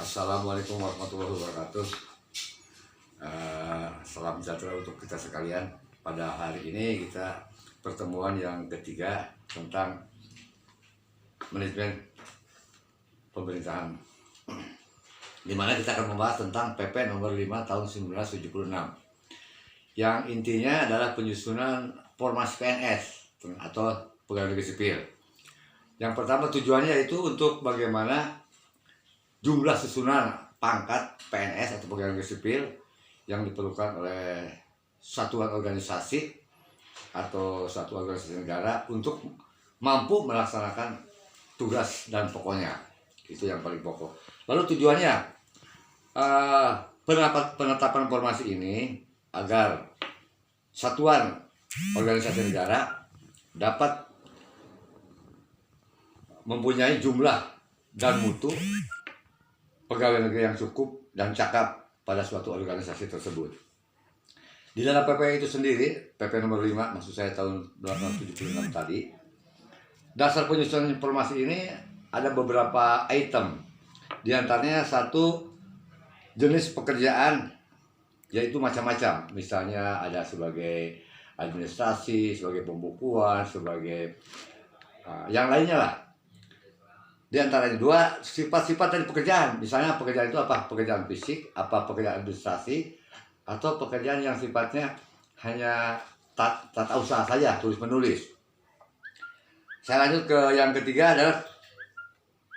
Assalamualaikum warahmatullahi wabarakatuh. Salam sejahtera untuk kita sekalian. Pada hari ini kita pertemuan yang ketiga tentang manajemen pemerintahan, di mana kita akan membahas tentang PP nomor 5 tahun 1976 yang intinya adalah penyusunan formasi PNS atau pegawai negeri sipil. Yang pertama tujuannya yaitu untuk bagaimana jumlah susunan pangkat PNS atau pegawai negeri sipil yang diperlukan oleh satuan organisasi atau satu organisasi negara untuk mampu melaksanakan tugas dan pokoknya. Itu yang paling pokok. Lalu tujuannya penetapan formasi ini agar satuan organisasi negara dapat mempunyai jumlah dan mutu pegawai negeri yang cukup dan cakap pada suatu organisasi tersebut. Di dalam PP itu sendiri, PP nomor 5 maksud saya tahun 1976 tadi, dasar penyusunan informasi ini ada beberapa item. Di antaranya satu, jenis pekerjaan, yaitu macam-macam. Misalnya ada sebagai administrasi, sebagai pembukuan, sebagai yang lainnya lah. Di antaranya dua, sifat-sifat dari pekerjaan. Misalnya pekerjaan itu apa? Pekerjaan fisik, apa pekerjaan administrasi, atau pekerjaan yang sifatnya hanya tata usaha saja, tulis menulis. Saya lanjut ke yang ketiga adalah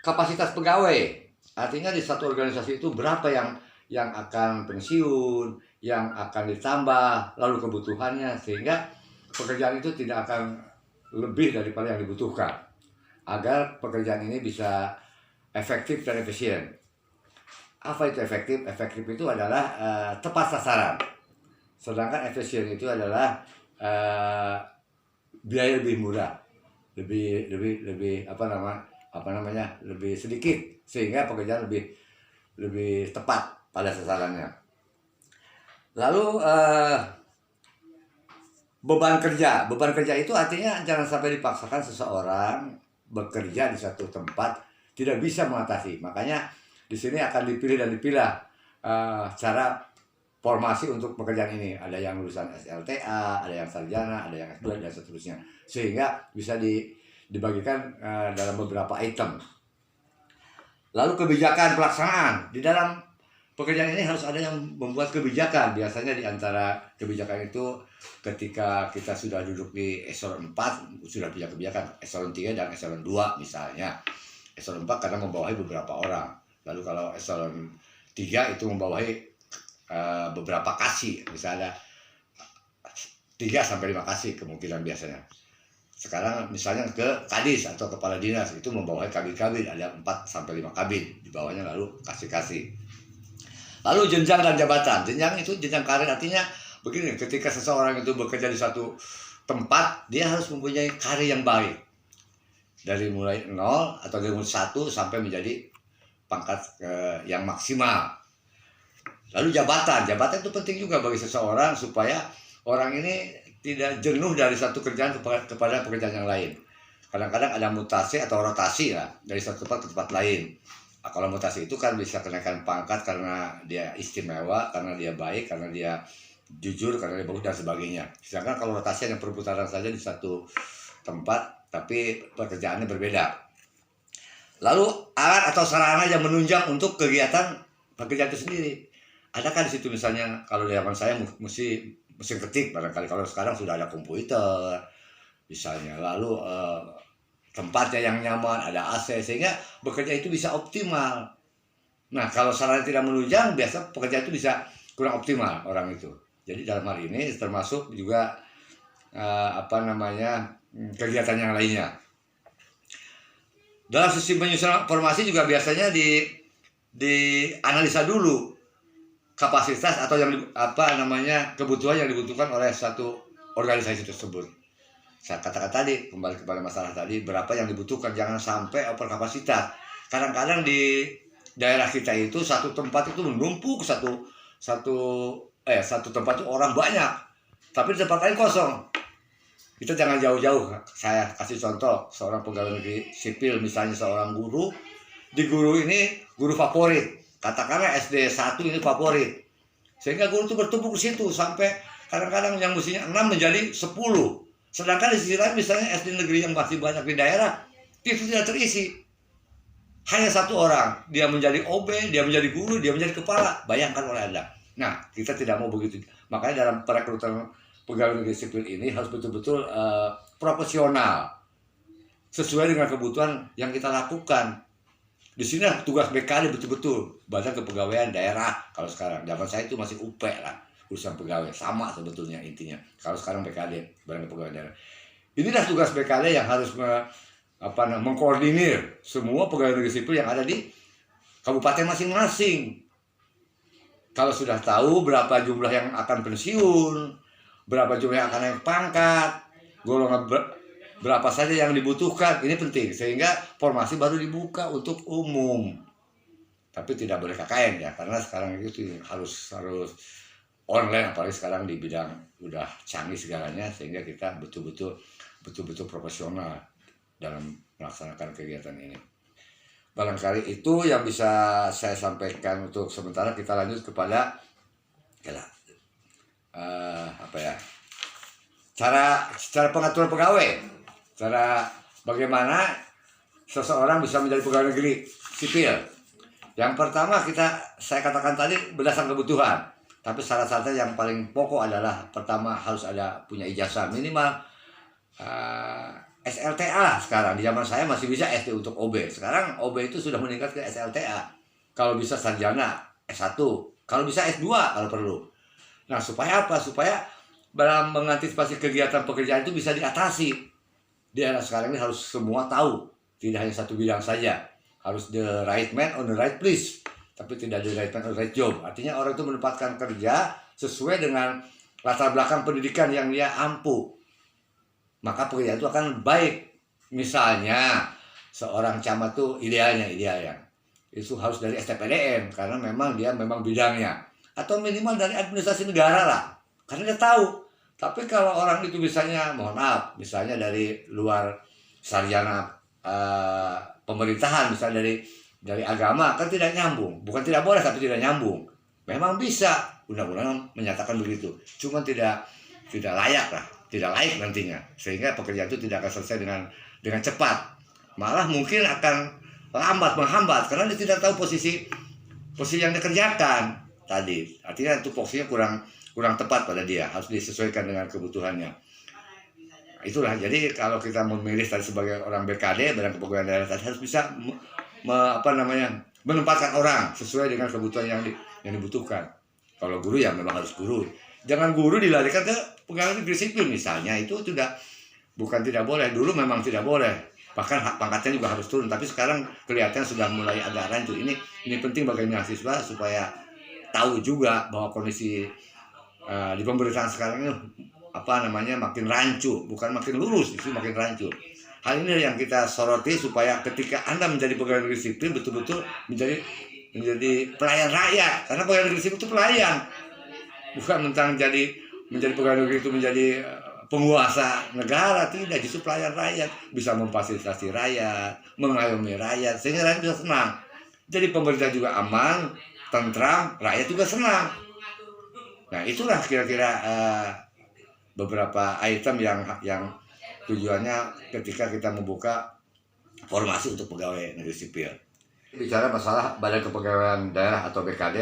kapasitas pegawai. Artinya di satu organisasi itu berapa yang akan pensiun, yang akan ditambah, lalu kebutuhannya, sehingga pekerjaan itu tidak akan lebih daripada yang dibutuhkan, agar pekerjaan ini bisa efektif dan efisien. Apa itu efektif? Efektif itu adalah tepat sasaran. Sedangkan efisien itu adalah biaya lebih murah, lebih lebih sedikit, sehingga pekerjaan lebih tepat pada sasarannya. Lalu beban kerja itu artinya jangan sampai dipaksakan seseorang bekerja di satu tempat tidak bisa mengatasi. Makanya di sini akan dipilih cara formasi untuk pekerjaan ini. Ada yang lulusan SLTA, ada yang sarjana, ada yang S2 dan seterusnya. Sehingga bisa dibagikan dalam beberapa item. Lalu kebijakan pelaksanaan. Di dalam pekerjaan ini harus ada yang membuat kebijakan. Biasanya di antara kebijakan itu ketika kita sudah duduk di eselon 4 sudah punya kebijakan, eselon 3 dan eselon 2 misalnya. Eselon 4 karena membawahi beberapa orang. Lalu kalau eselon 3 itu membawahi beberapa kasih, misalnya 3 sampai 5 kasih kemungkinan biasanya. Sekarang misalnya ke kadis atau kepala dinas itu membawahi kabin-kabin, ada 4 sampai 5 kabin di bawahnya, lalu kasih-kasih. Lalu jenjang dan jabatan. Jenjang itu jenjang karir, artinya begini, ketika seseorang itu bekerja di satu tempat, dia harus mempunyai karir yang baik. Dari mulai 0 atau dari 1 sampai menjadi pangkat yang maksimal. Lalu jabatan itu penting juga bagi seseorang supaya orang ini tidak jenuh dari satu kerjaan kepada pekerjaan yang lain. Kadang-kadang ada mutasi atau rotasi lah dari satu tempat ke tempat lain. Nah, kalau mutasi itu kan bisa kenaikan pangkat karena dia istimewa, karena dia baik, karena dia jujur, karena dia bagus dan sebagainya. Sedangkan kalau rotasi hanya perputaran saja di satu tempat, tapi pekerjaannya berbeda. Lalu alat atau sarana yang menunjang untuk kegiatan pekerjaan itu sendiri. Ada kan di situ misalnya kalau di zaman saya mesin ketik, barangkali kalau sekarang sudah ada komputer misalnya. Lalu tempatnya yang nyaman, ada AC, sehingga bekerja itu bisa optimal. Nah, kalau sarana tidak menunjang, biasa pekerja itu bisa kurang optimal orang itu. Jadi dalam hal ini termasuk juga kegiatan yang lainnya. Dalam sistem penyusunan formasi juga biasanya dianalisa dulu kapasitas atau kebutuhan yang dibutuhkan oleh satu organisasi tersebut. Saya katakan tadi, kembali kepada masalah tadi, berapa yang dibutuhkan, jangan sampai over kapasitas. Kadang-kadang di daerah kita itu satu tempat itu menumpuk satu tempat itu orang banyak, tapi di tempat lain kosong. Kita jangan jauh-jauh. Saya kasih contoh, seorang pegawai negeri sipil, misalnya seorang guru. Di guru ini, guru favorit. katakanlah SD 1 ini favorit. Sehingga guru itu bertumpuk di situ sampai kadang-kadang yang mestinya 6 menjadi 10. Sedangkan di sisi lain misalnya SD negeri yang masih banyak di daerah itu tidak terisi. Hanya satu orang, dia menjadi OB, dia menjadi guru, dia menjadi kepala. Bayangkan oleh Anda. Nah, kita tidak mau begitu. Makanya dalam perekrutan pegawai negeri sipil ini harus betul-betul proporsional, sesuai dengan kebutuhan yang kita lakukan. Di sini tugas BKD betul-betul Badan Kepegawaian Daerah. Kalau sekarang, zaman saya itu masih UP lah, urusan pegawai sama sebetulnya intinya. Kalau sekarang BKD, Badan Kepegawaian Daerah. Inilah tugas BKD yang harus mengkoordinir semua pegawai negeri sipil yang ada di kabupaten masing-masing. Kalau sudah tahu berapa jumlah yang akan pensiun, berapa jumlah yang akan naik pangkat, golongan berapa saja yang dibutuhkan, ini penting. Sehingga formasi baru dibuka untuk umum. Tapi tidak boleh KKN ya, karena sekarang itu harus online, apalagi sekarang di bidang udah canggih segalanya, sehingga kita betul-betul profesional dalam melaksanakan kegiatan ini. Barangkali itu yang bisa saya sampaikan untuk sementara. Kita lanjut kepada cara pengaturan pegawai, cara bagaimana seseorang bisa menjadi pegawai negeri sipil. Yang pertama saya katakan tadi berdasarkan kebutuhan, tapi syarat-syaratnya yang paling pokok adalah pertama harus punya ijazah minimal SLTA. Sekarang di zaman saya masih bisa SD untuk OB. Sekarang OB itu sudah meningkat ke SLTA. Kalau bisa sarjana S1, kalau bisa S2 kalau perlu. Nah, supaya apa? Supaya dalam mengantisipasi kegiatan pekerjaan itu bisa diatasi. Di era sekarang ini harus semua tahu, tidak hanya satu bidang saja. Harus the right man on the right place, tapi tidak the right man on the right job. Artinya orang itu menempatkan kerja sesuai dengan latar belakang pendidikan yang dia ampuh, maka pekerjaan itu akan baik. Misalnya seorang camat tuh idealnya itu harus dari STPDN karena memang dia bidangnya, atau minimal dari administrasi negara lah, karena dia tahu. Tapi kalau orang itu misalnya, mohon maaf, misalnya dari luar sarjana pemerintahan, misalnya dari agama, kan tidak nyambung. Bukan tidak boleh, tapi tidak nyambung. Memang bisa, undang-undang menyatakan begitu, cuma tidak layak lah, tidak layak nantinya, sehingga pekerjaan itu tidak akan selesai dengan cepat, malah mungkin akan menghambat karena dia tidak tahu posisi yang dikerjakan tadi. Artinya itu posisinya kurang tepat pada dia, harus disesuaikan dengan kebutuhannya. Itulah, jadi kalau kita memilih tadi sebagai orang BKD, Badan Kepegawaian Daerah, tadi harus bisa menempatkan orang sesuai dengan kebutuhan yang dibutuhkan. Kalau guru ya memang harus guru. Jangan guru dilarikan ke pegawai negeri sipil misalnya, itu bukan tidak boleh. Dulu memang tidak boleh, bahkan hak pangkatnya juga harus turun. Tapi sekarang kelihatan sudah mulai agak rancu. Ini penting bagi mahasiswa supaya tahu juga bahwa kondisi di pemerintahan sekarang ini makin rancu, bukan makin lurus, itu makin rancu. Hal ini yang kita soroti supaya ketika Anda menjadi pegawai negeri sipil betul-betul menjadi pelayan rakyat, karena pegawai negeri sipil itu pelayan. Bukan tentang menjadi pegawai negeri itu menjadi penguasa negara, tidak, justru pelayan rakyat, bisa memfasilitasi rakyat, mengayomi rakyat, sehingga rakyat bisa senang. Jadi pemerintah juga aman, tentram, rakyat juga senang. Nah, itulah kira-kira beberapa item yang tujuannya ketika kita membuka formasi untuk pegawai negeri sipil. Bicara masalah Badan Kepegawaian Daerah atau BKD,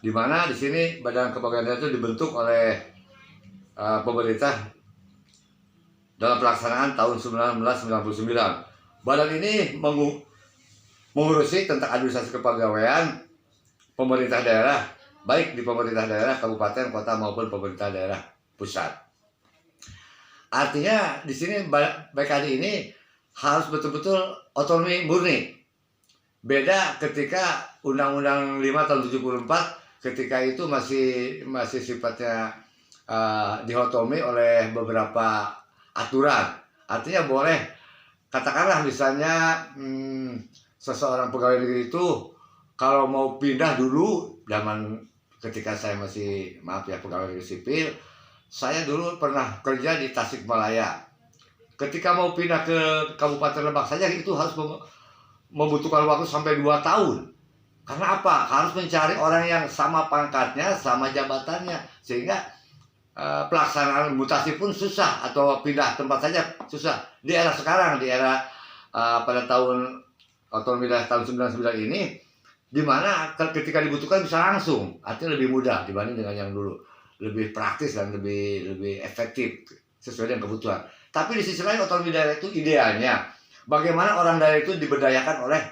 di mana di sini Badan Kepegawaian Daerah itu dibentuk oleh pemerintah dalam pelaksanaan tahun 1999. Badan ini mengurusi tentang administrasi kepegawaian pemerintah daerah, baik di pemerintah daerah, kabupaten, kota maupun pemerintah daerah pusat. Artinya di sini BKD ini harus betul-betul otonomi murni. Beda ketika Undang-Undang 5 tahun 74, ketika itu masih sifatnya dihotomi oleh beberapa aturan. Artinya boleh, katakanlah misalnya seseorang pegawai negeri itu kalau mau pindah dulu, zaman ketika saya masih pegawai negeri sipil, saya dulu pernah kerja di Tasikmalaya. Ketika mau pindah ke Kabupaten Lebak saja itu harus membutuhkan waktu sampai 2 tahun. Karena apa? Harus mencari orang yang sama pangkatnya, sama jabatannya, sehingga pelaksanaan mutasi pun susah, atau pindah tempat saja susah. Di era sekarang, di era pada tahun otonomi daerah tahun 99 ini, di mana ketika dibutuhkan bisa langsung, artinya lebih mudah dibanding dengan yang dulu, lebih praktis dan lebih efektif sesuai dengan kebutuhan. Tapi di sisi lain, otonomi daerah itu idealnya bagaimana orang daerah itu diberdayakan oleh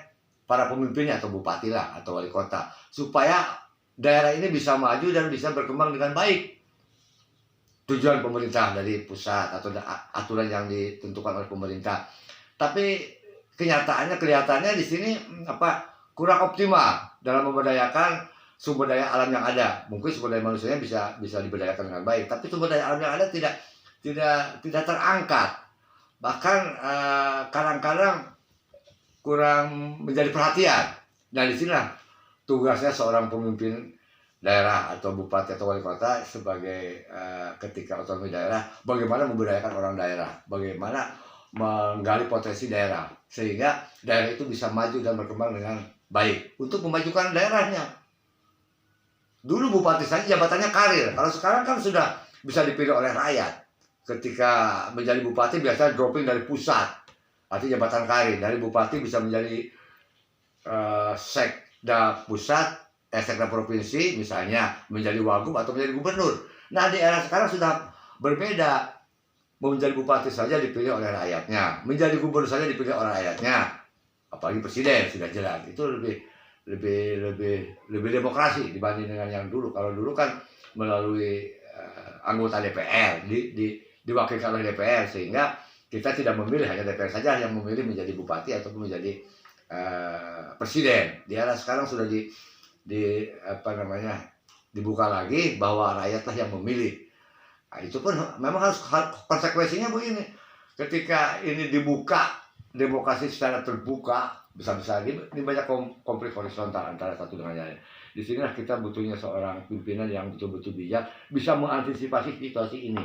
para pemimpinnya atau bupati lah atau wali kota, supaya daerah ini bisa maju dan bisa berkembang dengan baik. Tujuan pemerintah dari pusat atau aturan yang ditentukan oleh pemerintah. Tapi kelihatannya di sini kurang optimal dalam memberdayakan sumber daya alam yang ada. Mungkin sumber daya manusianya bisa diberdayakan dengan baik, tapi sumber daya alam yang ada tidak terangkat. Bahkan kadang-kadang kurang menjadi perhatian. Nah, di sinilah tugasnya seorang pemimpin daerah atau bupati atau wali kota sebagai ketika otonomi daerah, bagaimana memberdayakan orang daerah, bagaimana menggali potensi daerah sehingga daerah itu bisa maju dan berkembang dengan baik untuk memajukan daerahnya. Dulu bupati saja jabatannya karir, kalau sekarang kan sudah bisa dipilih oleh rakyat. Ketika menjadi bupati biasanya dropping dari pusat, artinya jabatan karir. Dari bupati bisa menjadi sekda pusat, sekda provinsi misalnya, menjadi wagub atau menjadi gubernur. Nah, di era sekarang sudah berbeda. Menjadi bupati saja dipilih oleh rakyatnya, menjadi gubernur saja dipilih oleh rakyatnya, apalagi presiden sudah jelas. Itu lebih demokrasi dibanding dengan yang dulu. Kalau dulu kan melalui anggota DPR, diwakilkan oleh DPR, sehingga kita tidak memilih, hanya DPR saja yang memilih menjadi bupati ataupun menjadi presiden. Di era sekarang sudah dibuka lagi bahwa rakyatlah yang memilih. Nah, itu pun memang harus konsekuensinya begini. Ketika ini dibuka, demokrasi secara terbuka, besar-besar ini banyak konflik horizontal antara satu dengan yang lain. Di sinilah kita butuhnya seorang pimpinan yang betul-betul bijak, bisa mengantisipasi situasi ini.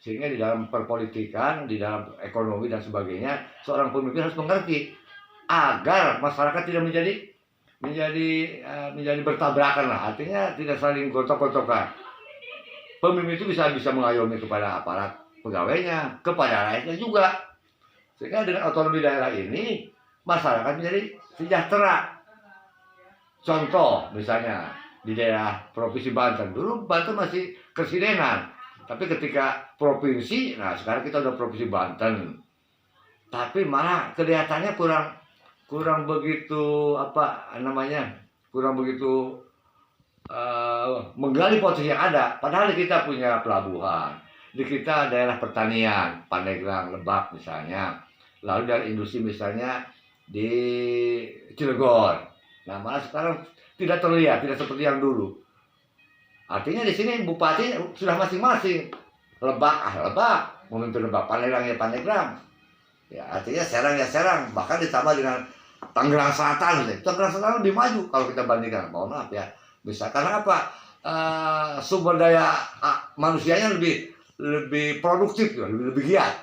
Sehingga di dalam perpolitikan, di dalam ekonomi dan sebagainya, seorang pemimpin harus mengerti agar masyarakat tidak menjadi bertabrakan lah. Artinya tidak saling gontok-gontokan. Pemimpin itu bisa mengayomi kepada aparat pegawainya, kepada rakyatnya juga. Sehingga dengan otonomi daerah ini, masyarakat menjadi sejahtera. Contoh misalnya di daerah Provinsi Banten, dulu Banten masih keresidenan, tapi ketika provinsi, nah sekarang kita udah Provinsi Banten, tapi malah kelihatannya kurang begitu menggali potensi yang ada. Padahal kita punya pelabuhan, di kita daerah pertanian, Pandeglang, Lebak misalnya, lalu dari industri misalnya di Cilegon. Nah, malah sekarang tidak terlihat, tidak seperti yang dulu. Artinya di sini bupati sudah masing-masing. Lebak, memimpin Lebak, Pandeglang ya Pandeglang. Ya, artinya Serang ya Serang, bahkan ditambah dengan Tangerang Selatan. Tangerang Selatan lebih maju kalau kita bandingkan. Mohon maaf ya. Bisa karena apa? Sumber daya manusianya lebih produktif, lebih giat.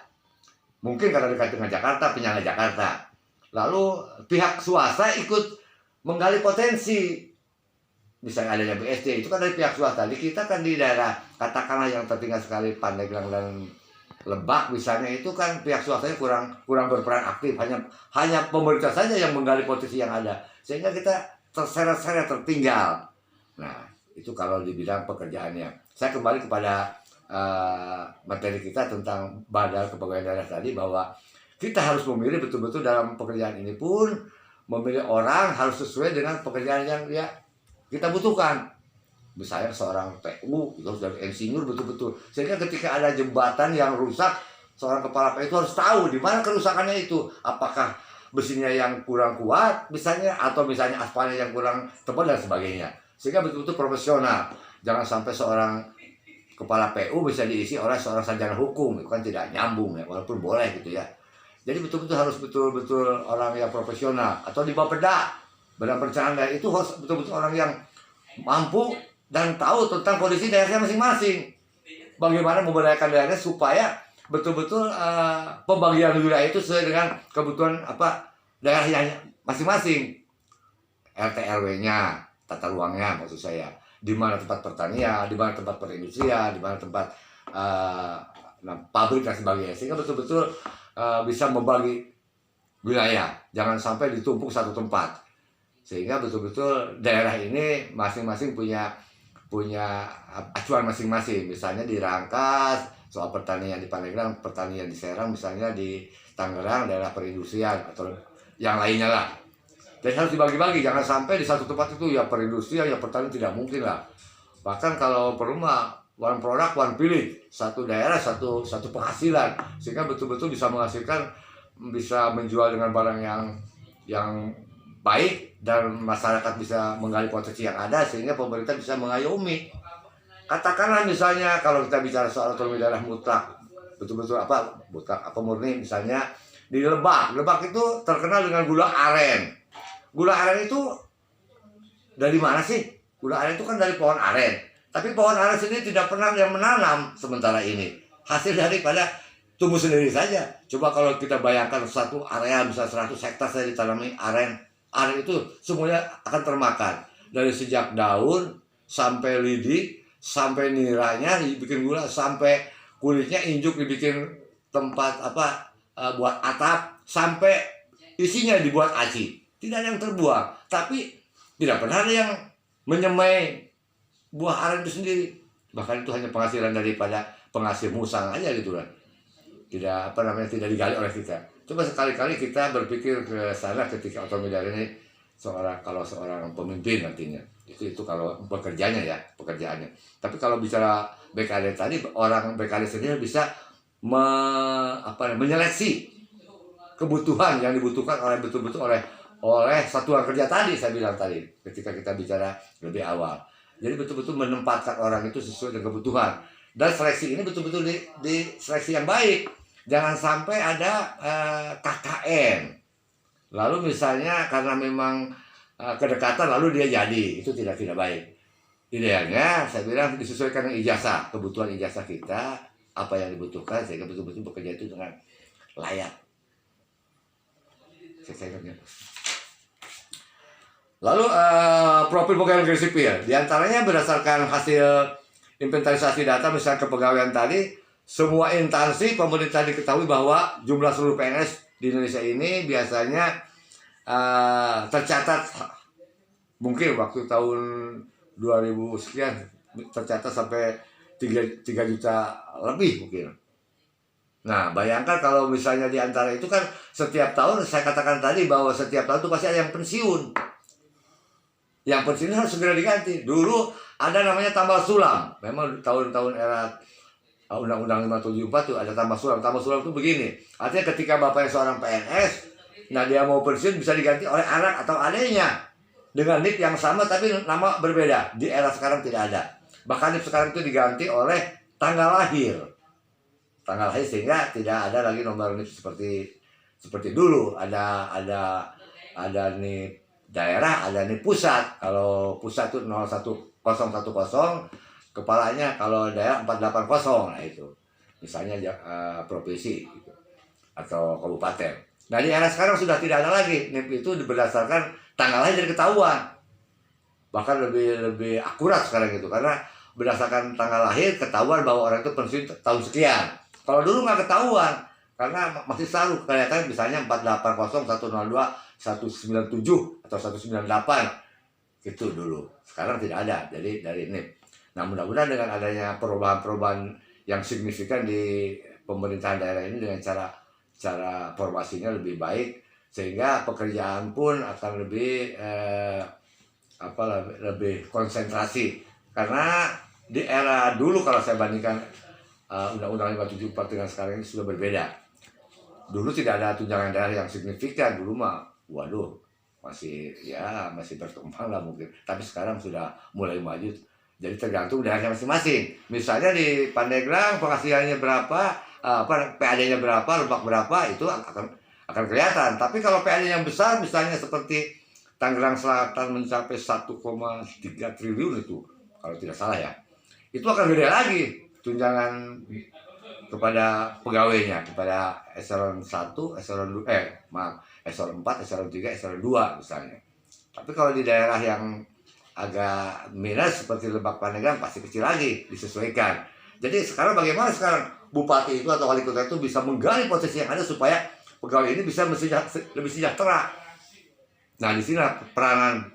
Mungkin karena dekat dengan Jakarta, penyangga Jakarta. Lalu pihak swasta ikut menggali potensi. Misalnya adanya BSD, itu kan dari pihak swasta. Di kita kan di daerah, katakanlah yang tertinggal sekali Pandeglang dan Lebak misalnya, itu kan pihak swastanya kurang berperan aktif. Hanya pemerintah saja yang menggali potensi yang ada. Sehingga kita terseret-seret, tertinggal. Nah, itu kalau di bidang pekerjaannya. Saya kembali kepada materi kita tentang badal kepegawaian daerah tadi, bahwa kita harus memilih betul-betul dalam pekerjaan ini pun, memilih orang harus sesuai dengan pekerjaan yang kita butuhkan. Misalnya seorang PU itu harus dari insinyur betul-betul, sehingga ketika ada jembatan yang rusak, seorang kepala PU itu harus tahu di mana kerusakannya itu, apakah besinya yang kurang kuat misalnya, atau misalnya aspalnya yang kurang tebal dan sebagainya. Sehingga betul-betul profesional. Jangan sampai seorang kepala PU bisa diisi oleh seorang sarjana hukum, itu kan tidak nyambung ya, walaupun boleh gitu ya. Jadi betul-betul harus betul-betul orang yang profesional. Atau di Bapeda, Badan Perencanaan Daerah, itu harus betul-betul orang yang mampu dan tahu tentang kondisi daerahnya masing-masing. Bagaimana memberdayakan daerahnya supaya betul-betul pembagian wilayah itu sesuai dengan kebutuhan daerahnya masing-masing. RT RW-nya, tata ruangnya maksud saya. Di mana tempat pertanian, di mana tempat perindustrian, di mana tempat pabrik dan sebagainya. Sehingga betul-betul bisa membagi wilayah, jangan sampai ditumpuk satu tempat. Sehingga betul-betul daerah ini masing-masing punya acuan masing-masing. Misalnya di Rangkas soal pertanian di Pandeglang, pertanian di Serang, misalnya di Tangerang daerah perindustrian atau yang lainnya lah. Jadi harus dibagi-bagi, jangan sampai di satu tempat itu ya perindustrian, ya pertanian, tidak mungkin lah. Bahkan kalau perlu mah one product one pilih, satu daerah satu penghasilan, sehingga betul-betul bisa menghasilkan, bisa menjual dengan barang yang baik dan masyarakat bisa menggali potensi yang ada, sehingga pemerintah bisa mengayomi. Katakanlah misalnya kalau kita bicara soal otonomi daerah mutlak, betul-betul mutlak murni, misalnya di Lebak itu terkenal dengan gula aren. Gula aren itu dari mana sih? Gula aren itu kan dari pohon aren. Tapi pohon aren sendiri tidak pernah yang menanam sementara ini. Hasil daripada tumbuh sendiri saja. Coba kalau kita bayangkan satu area bisa 100 hektar saya ditanami aren. Aren itu semuanya akan termakan. Dari sejak daun sampai lidi, sampai niranya dibikin gula, sampai kulitnya injuk dibikin tempat buat atap, sampai isinya dibuat aci. Tidak ada yang terbuang, tapi tidak pernah ada yang menyemai buah aren itu sendiri. Bahkan itu hanya penghasilan daripada penghasil musang aja gitu kan. Tidak tidak digali oleh kita. Coba sekali-kali kita berpikir ke sana ketika otonomi daerah ini kalau seorang pemimpin nantinya. Itu kalau pekerjaannya. Tapi kalau bicara BKD tadi, orang BKD sendiri bisa menyeleksi kebutuhan yang dibutuhkan betul-betul oleh satuan kerja tadi, saya bilang tadi ketika kita bicara lebih awal. Jadi betul-betul menempatkan orang itu sesuai dengan kebutuhan, dan seleksi ini betul-betul di seleksi yang baik. Jangan sampai ada KKN lalu misalnya karena memang kedekatan lalu dia jadi, itu tidak baik. Idealnya saya bilang disesuaikan dengan ijazah, kebutuhan ijazah kita, apa yang dibutuhkan, sehingga betul-betul bekerja itu dengan layak. Lalu profil pegawai negeri sipil, diantaranya berdasarkan hasil inventarisasi data misalnya kepegawaian tadi, semua instansi pemerintah diketahui bahwa jumlah seluruh PNS di Indonesia ini biasanya tercatat mungkin waktu tahun 2000 sekian tercatat sampai 3 juta lebih mungkin. Nah, bayangkan kalau misalnya di antara itu kan setiap tahun, saya katakan tadi bahwa setiap tahun itu pasti ada yang pensiun. Yang pensiun harus segera diganti. Dulu ada namanya tambal sulam. Memang tahun-tahun era Undang-Undang 574 tuh ada tambal sulam. Tambal sulam itu begini. Artinya ketika bapaknya seorang PNS, nah dia mau pensiun bisa diganti oleh anak atau adiknya dengan NIP yang sama tapi nama berbeda. Di era sekarang tidak ada. Bahkan NIP sekarang itu diganti oleh tanggal lahir. Tanggal lahir, sehingga tidak ada lagi nomor NIP seperti dulu. Ada NIP daerah, ada NIP pusat. Kalau pusat itu 01010, kepalanya kalau daerah 480. Nah itu misalnya provinsi gitu, atau kabupaten. Nah di era sekarang sudah tidak ada lagi. NIP itu berdasarkan tanggal lahir dari ketahuan. Bahkan lebih akurat sekarang gitu, karena berdasarkan tanggal lahir ketahuan bahwa orang itu pensiun tahun sekian. Kalau dulu nggak ketahuan, karena masih selalu kelihatan misalnya 480, 102, 197 atau 198 gitu dulu. Sekarang tidak ada, jadi dari NIP. Nah mudah-mudahan dengan adanya perubahan-perubahan yang signifikan di pemerintahan daerah ini dengan cara formasinya lebih baik, sehingga pekerjaan pun akan lebih konsentrasi. Karena di era dulu kalau saya bandingkan Undang-Undang 574 dengan sekarang ini sudah berbeda. Dulu tidak ada tunjangan daerah yang signifikan, dulu mah waduh masih berkembang lah mungkin. Tapi sekarang sudah mulai maju. Jadi tergantung daerahnya masing-masing. Misalnya di Pandeglang penghasilannya berapa, PAD-nya berapa, Lebak berapa, itu akan kelihatan. Tapi kalau PAD yang besar, misalnya seperti Tangerang Selatan mencapai 1,3 triliun itu, kalau tidak salah ya, itu akan gede lagi tunjangan kepada pegawainya, kepada eselon 1, eselon 2, eselon 4, eselon 3, eselon 2 misalnya. Tapi kalau di daerah yang agak minus seperti Lebak Panegang pasti kecil lagi, disesuaikan. Jadi sekarang bagaimana sekarang bupati itu atau wali kota itu bisa menggali potensi yang ada supaya pegawai ini bisa lebih sejahtera. Nah, di sini peranan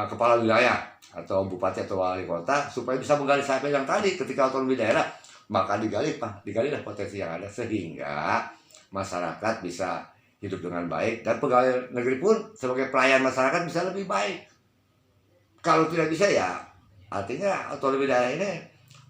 kepala wilayah atau bupati atau wali kota supaya bisa menggali sampai yang tadi ketika otonomi daerah, maka digalilah potensi yang ada sehingga masyarakat bisa hidup dengan baik dan pegawai negeri pun sebagai pelayan masyarakat bisa lebih baik. Kalau tidak bisa ya artinya otonomi daerah ini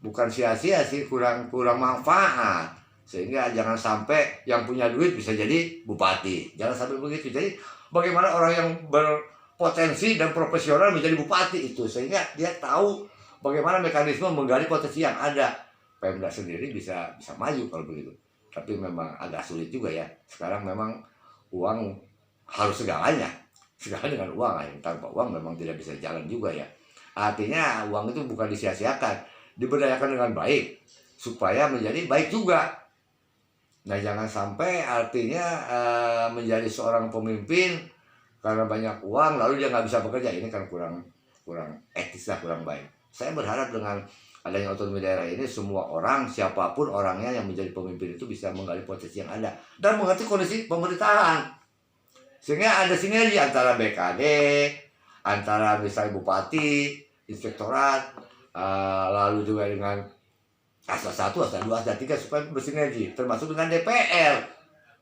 bukan sia-sia sih, kurang manfaat, sehingga jangan sampai yang punya duit bisa jadi bupati, jangan sampai begitu. Jadi bagaimana orang yang berpotensi dan profesional menjadi bupati itu, sehingga dia tahu bagaimana mekanisme menggali potensi yang ada. Pemda sendiri bisa maju kalau begitu, tapi memang agak sulit juga ya. Sekarang memang uang harus segala dengan uang, tanpa uang memang tidak bisa jalan juga ya. Artinya uang itu bukan disia-siakan, diberdayakan dengan baik supaya menjadi baik juga. Nah, jangan sampai artinya menjadi seorang pemimpin karena banyak uang lalu dia nggak bisa bekerja, ini kan kurang etis lah, kurang baik. Saya berharap dengan adanya otonomi daerah ini semua orang, siapapun orangnya yang menjadi pemimpin itu bisa menggali potensi yang ada dan mengerti kondisi pemerintahan, sehingga ada sinergi antara BKD, antara misalnya bupati, inspektorat, lalu juga dengan asal 1, asal 2, asal 3 supaya bersinergi, termasuk dengan DPR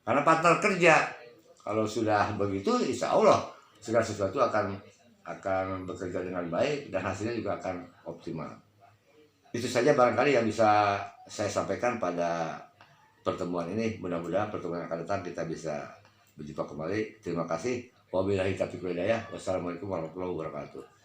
karena partner kerja. Kalau sudah begitu, insya Allah segala sesuatu akan bekerja dengan baik dan hasilnya juga akan optimal. Itu saja barangkali yang bisa saya sampaikan pada pertemuan ini. Mudah-mudahan pertemuan yang akan datang kita bisa berjumpa kembali. Terima kasih. Wabillahi taufiq wal hidayah. Wassalamualaikum warahmatullahi wabarakatuh.